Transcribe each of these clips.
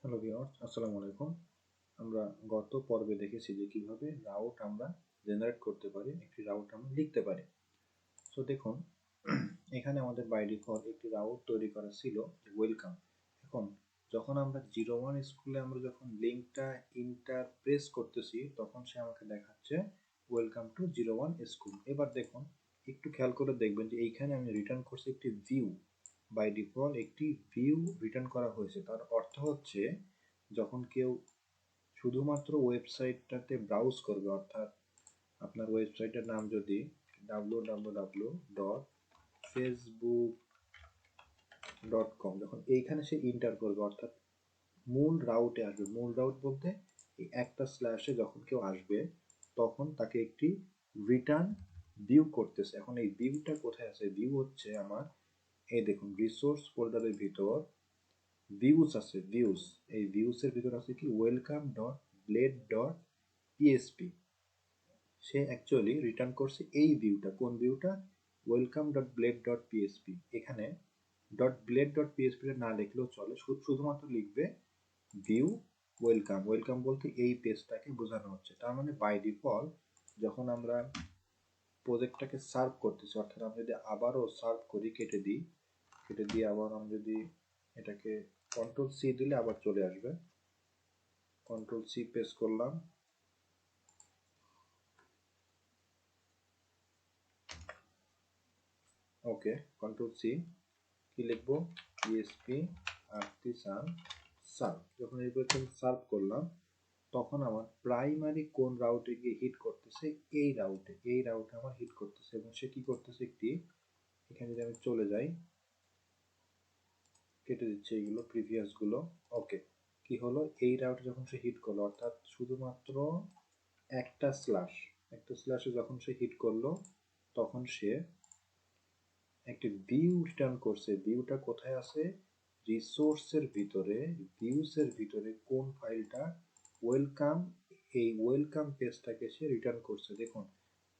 Hello viewers, আসসালামু আলাইকুম। আমরা গত পর্বে দেখেছি যে কিভাবে রাউট আমরা জেনারেট করতে পারি, একটি রাউট আমরা লিখতে পারি। সো দেখুন, এখানে আমাদের বাই ডিফল্ট একটি রাউট তৈরি করা ছিল, ওয়েলকাম। এখন যখন আমরা 01 স্কুলে আমরা যখন লিঙ্কটা ইন্টার প্রেস করতেছি, তখন সে আমাকে দেখাচ্ছে ওয়েলকাম টু 01 স্কুল। এবার দেখুন, একটু খেয়াল করে দেখবেন যে এইখানে আমি রিটার্ন করছি একটি ভিউ। বাই ডিফল্ট একটি ভিউ রিটার্ন করা হয়েছে। তার অর্থ হচ্ছে যখন কেউ শুধুমাত্র ওয়েবসাইটটাতে ব্রাউজ করবে, অর্থাৎ আপনার ওয়েবসাইটের নাম যদি www.facebook.com, যখন এইখানে সে ইন্টার করবে, অর্থাৎ মূল রাউটে আসবে। মূল রাউট বলতে এই একটা স্ল্যাশে যখন কেউ আসবে, তখন তাকে একটি রিটার্ন ভিউ করতেছে। এখন এই ভিউটা কোথায় আছে? ভিউ হচ্ছে আমার, এই দেখুন, রিসোর্স ফোল্ডারের ভিতর ভিউস আছে। ভিউস, এই ভিউসের ভিতর আছে কি welcome.blade.php। সে অ্যাকচুয়ালি রিটার্ন করছে এই ভিউটা। কোন ভিউটা? welcome.blade.php। এখানে .blade.php না লিখলেও চলে, শুধুমাত্র লিখবে ভিউ ওয়েলকাম। ওয়েলকাম বলতে এই পেজটাকে বোঝানো হচ্ছে। তার মানে বাই ডিফল্ট যখন আমরা প্রজেক্টটাকে সার্ভ করতেছি, অর্থাৎ আমরা যদি আবারও সার্ভ করি, কেটে দিয়ে আবার আমি যদি এটাকে কন্ট্রোল সি দিলে আবার চলে আসবে। কন্ট্রোল সি প্রেস করলাম, ওকে। কন্ট্রোল সি, কি লিখবো? PSP artisan serve. যখন এরকম সার্ভ করলাম, তখন আমার প্রাইমারি কোন রাউটে গিয়ে হিট করতেছে? এই রাউটে আমার হিট করতেছে। এবং সে কি করতেছে? একটি, এখানে যদি আমি চলে যাই, কেটে দিচ্ছে এইগুলো, প্রিভিয়াস গুলো। ওকে, কি হলো? এই রাউটে যখন সে হিট করলো, অর্থাৎ শুধুমাত্র একটা স্ল্যাশে যখন সে হিট করলো, তখন সে একটি ভিউ রিটার্ন করছে। ভিউটা কোথায় আছে? রিসোর্সের ভিতরে, ভিউসের ভিতরে কোন ফাইলটা? ওয়েলকাম। এই ওয়েলকাম পেজটাকে সে রিটার্ন করছে। দেখুন,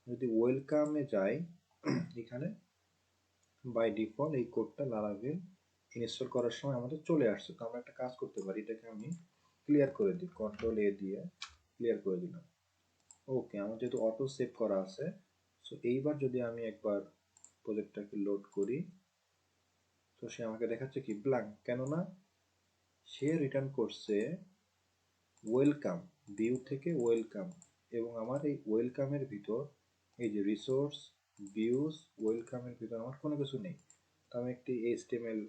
যদি ওয়েলকামে যাই, এখানে বাই ডিফল্ট এই কোডটা লারাভেল ইনস্টল করার সময় আমাদের চলে আসছে। তো আমরা একটা কাজ করতে পারি, এটাকে আমি ক্লিয়ার করে দিই, কন্ট্রোল এ দিয়ে ক্লিয়ার করে দিলাম। ওকে, আমার যেহেতু অটো সেভ করা আছে, সো এইবার যদি আমি একবার প্রজেক্টটাকে লোড করি, তো সে আমাকে দেখাচ্ছে কি ব্ল্যাঙ্ক। কেননা সে রিটার্ন করছে ওয়েলকাম, ভিউ থেকে ওয়েলকাম। এবং আমার এই ওয়েলকামের ভিতর এই যে রিসোর্স, ভিউস, ওয়েলকামের ভিতর আমার কোনো কিছু নেই। তো আমি একটি HTML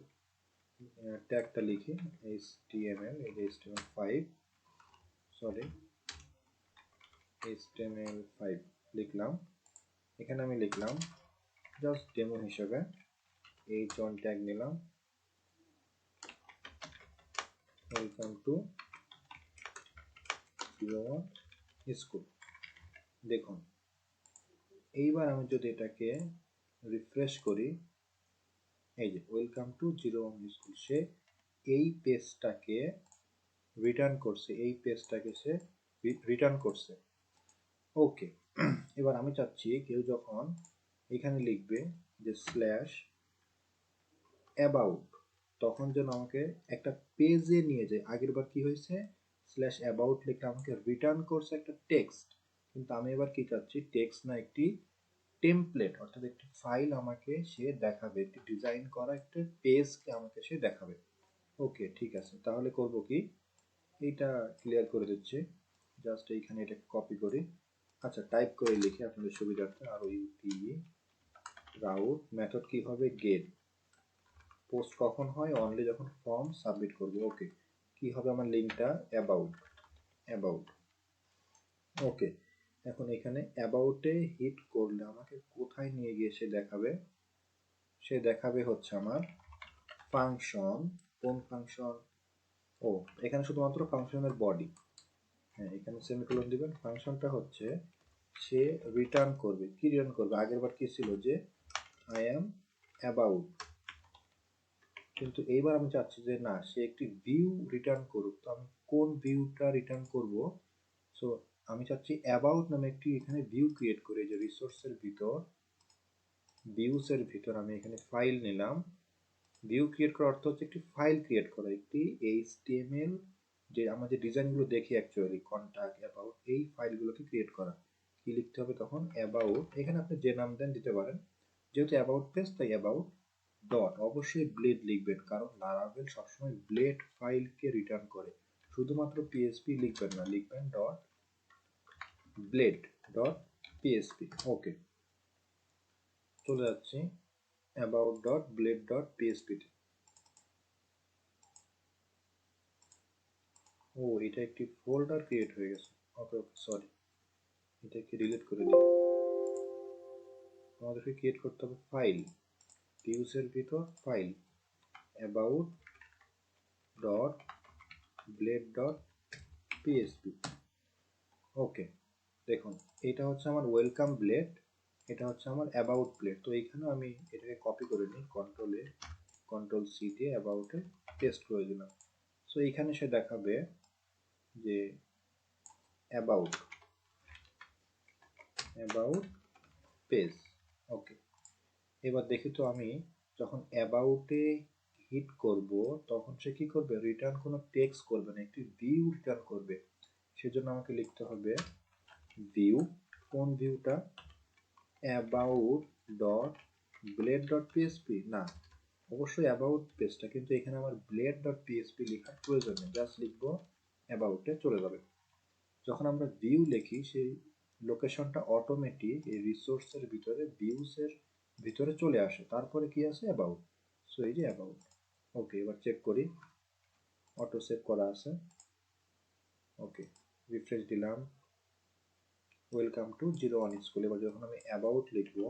ট্যাগটা লিখি, HTML, এই যে HTML5, সরি HTML5 লিখলাম। এখানে আমি লিখলাম জাস্ট ডেমো হিসেবে h1 ট্যাগ নিলাম, ওয়েলকাম টু 01 স্কুল। দেখুন, এইবার আমি যদি এটাকে রিফ্রেশ করি, এই যে ওয়েলকাম টু 01 স্কুল, সে এই পেজটাকে রিটার্ন করছে। এই পেজটাকে সে রিটার্ন করছে। ওকে, এবার আমি চাচ্ছি কেউ যখন এখানে লিখবে যে স্ল্যাশ অ্যাবাউট, তখন যেন আমাকে একটা পেজে নিয়ে যায়। আগের বার কি হয়েছে? স্ল্যাশ অ্যাবাউট লিখে আমাকে রিটার্ন করছে একটা টেক্সট। কিন্তু আমি এবার কি চাচ্ছি? টেক্সট না, একটি টেমপ্লেট, অর্থাৎ একটি ফাইল আমাকে সে দেখাবে, একটি ডিজাইন করা একটা পেজকে আমাকে সে দেখাবে। ওকে, ঠিক আছে, তাহলে করব কি, এইটা ক্লিয়ার করে দিচ্ছি। জাস্ট এইখানে এটা কপি করি। আচ্ছা, টাইপ করে লিখি আপনাদের সুবিধার্থে, আর ইউটিই রাউট মেথড কি হবে? গেট। পোস্ট কখন হয়? অনলি যখন ফর্ম সাবমিট করব। ওকে, কি হবে আমার লিঙ্কটা? অ্যাবাউট। ওকে, এখন এখানে অ্যাবাউটে হিট করলে আমাকে কোথায় নিয়ে গিয়ে সে দেখাবে? সে দেখাবে হচ্ছে আমার ফাংশন। কোন ফাংশন? ও, এখানে শুধুমাত্র ফাংশনের বডি। হ্যাঁ, এখানে সেমিকোলন দিবেন। ফাংশনটা হচ্ছে সে রিটার্ন করবে। কি রিটার্ন করবে? আগের বার কি ছিল? যে আই অ্যাম অ্যাবাউট। কিন্তু এইবার আমি চাচ্ছি যে না, সে একটি ভিউ রিটার্ন করুক। তো আমি কোন ভিউটা রিটার্ন করব? সো আমি চাচ্ছি অ্যাবাউট নামে একটি এখানে ভিউ ক্রিয়েট করে, যে রিসোর্সের ভিতর, ভিউসের ভিতর আমি এখানে ফাইল নিলাম। ভিউ ক্রিয়েট করার অর্থ হচ্ছে একটি ফাইল ক্রিয়েট করা, একটি HTML যে আমরা যে ডিজাইনগুলো দেখি অ্যাকচুয়ালি কন্টাক্ট অ্যাবাউট এই ফাইলগুলোকে ক্রিয়েট করা, কি লিখতে হবে তখন অ্যাবাউট, এখানে আপনি যে নাম দেন দিতে পারেন, যেহেতু অ্যাবাউট পেজ তাই অ্যাবাউট ডট, অবশ্যই ব্লেড লিখবেন কারণ লারাভেল সবসময় ব্লেড ফাইলকে রিটার্ন করে, শুধুমাত্র পিএসপি লিখবেন না, লিখবেন ডট ব্লেড ডট পিএসপি। ওকে, চলে যাচ্ছি অ্যাবাউট ডট ব্লেড ডট পিএসপিতে। ও, এটা একটি ফোল্ডার ক্রিয়েট হয়ে গেছে। ওকে ওকে, সরি, এটাকে ডিলিট করে দিই। আমাদেরকে ক্রিয়েট করতে হবে ফাইল, ভিউসের ভিতর file about dot blade dot PSP. Okay, দেখুন এটা হচ্ছে আমার ওয়েলকাম ব্লেড, এটা হচ্ছে আমার অ্যাবাউট ব্লেড। তো এইখানেও আমি এটাকে কপি করে নিই, কন্ট্রোল সি দিয়ে অ্যাবাউটে পেস্ট করে দিলাম। সো এইখানে সে দেখাবে যে অ্যাবাউট পেজ। ওকে, এবার দেখি তো আমি যখন অ্যাবাউটে হিট করব তখন সে কি করবে, রিটার্ন কোনো টেক্সট করবে না, একটি ভিউ রিটার্ন করবে। সেজন্য আমাকে লিখতে হবে ভিউ, কোন ভিউটা, about dot blade dot PSP, না অবশ্যই অ্যাবাউট পেজটা, কিন্তু এখানে আমার ব্লেড ডট পিএসপি লেখার প্রয়োজন নেই, জাস্ট লিখবো অ্যাবাউটে চলে যাবে। যখন আমরা ভিউ লিখি সেই লোকেশনটা অটোমেটিক এই রিসোর্সের ভিতরে ভিউসের ভিতরে চলে আসে, তারপরে কি আছে অ্যাবাউট। সো এই যে অ্যাবাউট। ওকে, এবার চেক করি, অটো সেভ করা আছে। ওকে, রিফ্রেশ দিলাম, ওয়েলকাম টু 01 স্কুল। এবার যখন আমি অ্যাবাউট লিখবো,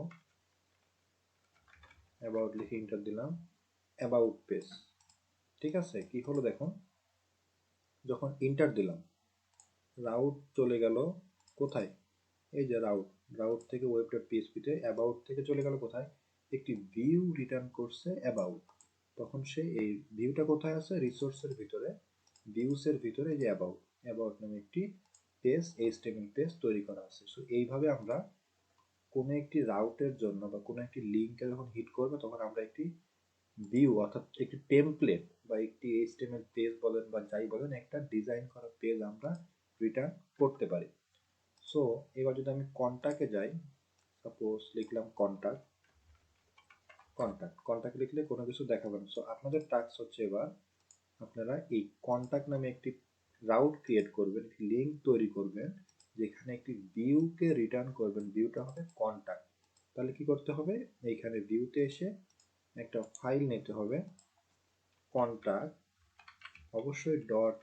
অ্যাবাউট লিখে ইন্টার দিলাম, অ্যাবাউট পেজ। ঠিক আছে, কি হলো দেখুন, যখন ইন্টার দিলাম রাউট চলে গেল কোথায়, এই যে রাউট, রাউট থেকে ওয়েব ডট পিএসপিতে, অ্যাবাউট থেকে চলে গেল কোথায়, একটি ভিউ রিটার্ন করছে অ্যাবাউট। তখন সে এই ভিউটা কোথায় আছে, রিসোর্সের ভিতরে, ভিউসের ভিতরে, এই যে অ্যাবাউট, অ্যাবাউট নামে একটি পেজ, এইচটিএমএল পেজ তৈরি করা আছে। সো এইভাবে আমরা কোনো একটি রাউটের জন্য বা কোনো একটি লিঙ্কে যখন হিট করবে তখন আমরা একটি ভিউ অর্থাৎ একটি টেমপ্লেট বা একটি এইচটিএমএল পেজ বলেন বা যাই বলেন, একটা ডিজাইন করা পেজ আমরা রিটার্ন করতে পারি। সো এবার যদি আমি কন্টাক্টে যাই, সাপোজ লিখলাম কন্টাক্ট লিখলে কোনো কিছু দেখাবে না। সো আপনাদের টাস্ক হচ্ছে এবার আপনারা এই কন্টাক্ট নামে একটি রাউট ক্রিয়েট করবেন, একটি লিঙ্ক তৈরি করবেন, যেখানে একটি ভিউকে রিটার্ন করবেন, ভিউটা হবে কন্টাক্ট। তাহলে কি করতে হবে, এইখানে ভিউতে এসে একটা ফাইল নিতে হবে কন্টাক্ট, অবশ্যই ডট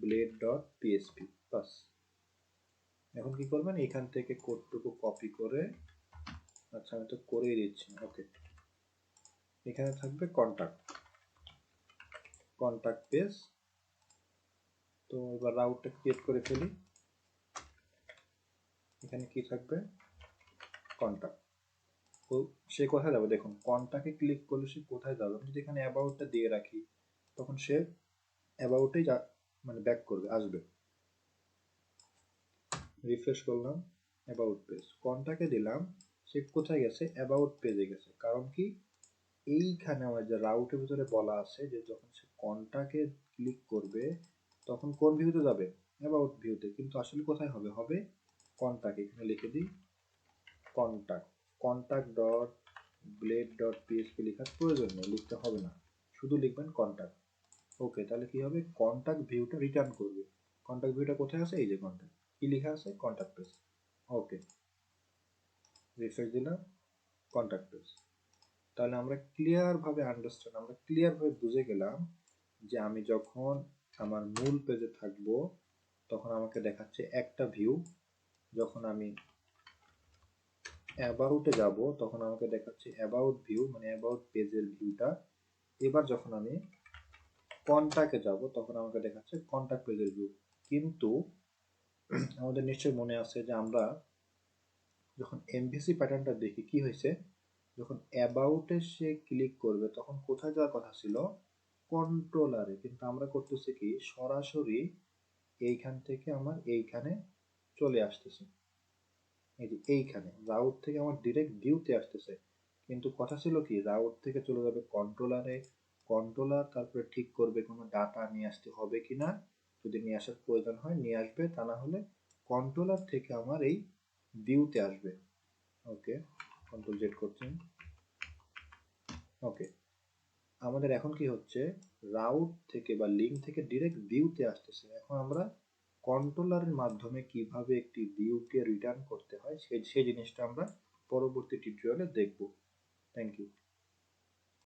ব্লেড ডট পিএসপি, বাস। এখন কি করবেন, এখান থেকে কোডটুকু কপি করে, আচ্ছা আমি তো করেই দিচ্ছি, ওকে, এখানে থাকবে কন্টাক্ট পেজ। তো এবার রাউটটা ক্রিয়েট করে ফেলি, এখানে কি থাকবে, কন্টাক্ট। তো সে কোথায় যাবে, দেখুন কন্টাক্টে ক্লিক করলে সে কোথায় যাবে, আমি যদি এখানে অ্যাবাউটটা দিয়ে রাখি তখন সে অ্যাবাউটেই মানে ব্যাক করবে, আসবে। রিফ্রেশ করলাম, অ্যাবাউট পেজ, কন্টাক্টে দিলাম, সে কোথায় গেছে, অ্যাবাউট পেজে গেছে। কারণ কি, এইখানে আমার যে রাউটের ভিতরে বলা আছে যে যখন সে কন্টাক্টে ক্লিক করবে তখন কোন ভিউতে যাবে, অ্যাবাউট ভিউতে, কিন্তু আসলে কোথায় হবে, হবে কন্টাক্ট। এখানে লিখে দিই contact dot blade dot PHP লেখার প্রয়োজন নেই, লিখতে হবে না, শুধু লিখবেন কন্টাক্ট। ওকে, তাহলে কি হবে, কন্টাক্ট ভিউটা রিটার্ন করবে। কন্টাক্ট ভিউটা কোথায় আছে, এই যে কন্টাক্ট, কি লেখা আছে, কন্টাক্ট পেজ। ওকে, রিফ্রেশ দিলাম, কন্টাক্ট পেজ। তাহলে আমরা ক্লিয়ারভাবে বুঝে গেলাম যে আমি যখন আমার মূল পেজে থাকব তখন আমাকে দেখাচ্ছে একটা ভিউ, যখন আমি অ্যাবাউটে যাব তখন আমাকে দেখাচ্ছে অ্যাবাউট ভিউ, মানে অ্যাবাউট পেজের ভিউটা। এবার যখন আমি কন্টাক্টে যাব তখন আমাকে দেখাচ্ছে কন্টাক্ট পেজের ভিউ। কিন্তু আমাদের নিশ্চয়ই মনে আছে যে আমরা যখন এমভিসি প্যাটার্নটা দেখি কি হয়েছে, যখন অ্যাবাউটে সে ক্লিক করবে তখন কোথায় যাওয়ার কথা ছিল, কন্ট্রোলারে, কিন্তু আমরা করতেছি কি সরাসরি এইখান থেকে আমার এইখানে চলে আসতেছে, এই যে এইখানে রাউট থেকে আমার ডিরেক্ট ভিউতে আসতেছে। কিন্তু কথা ছিল কি রাউট থেকে চলে যাবে কন্ট্রোলারে, কন্ট্রোলার তারপরে ঠিক করবে কোনো ডাটা নিয়ে আসতে হবে কিনা, যদি নিয়ে আসার প্রয়োজন হয় নিয়ে আসবে, তা না হলে কন্ট্রোলার থেকে আমার এই ভিউতে আসবে। ওকে, কন্ট্রোল জেড করছি। ওকে, আমাদের এখন কি হচ্ছে, রাউট থেকে বা লিঙ্ক থেকে ডিরেক্ট ভিউতে আসতেছে। এখন আমরা কন্ট্রোলারের মাধ্যমে কিভাবে একটি ভিউকে রিটার্ন করতে হয় সেই জিনিসটা আমরা পরবর্তী টিউটোরিয়ালে দেখব। Thank you.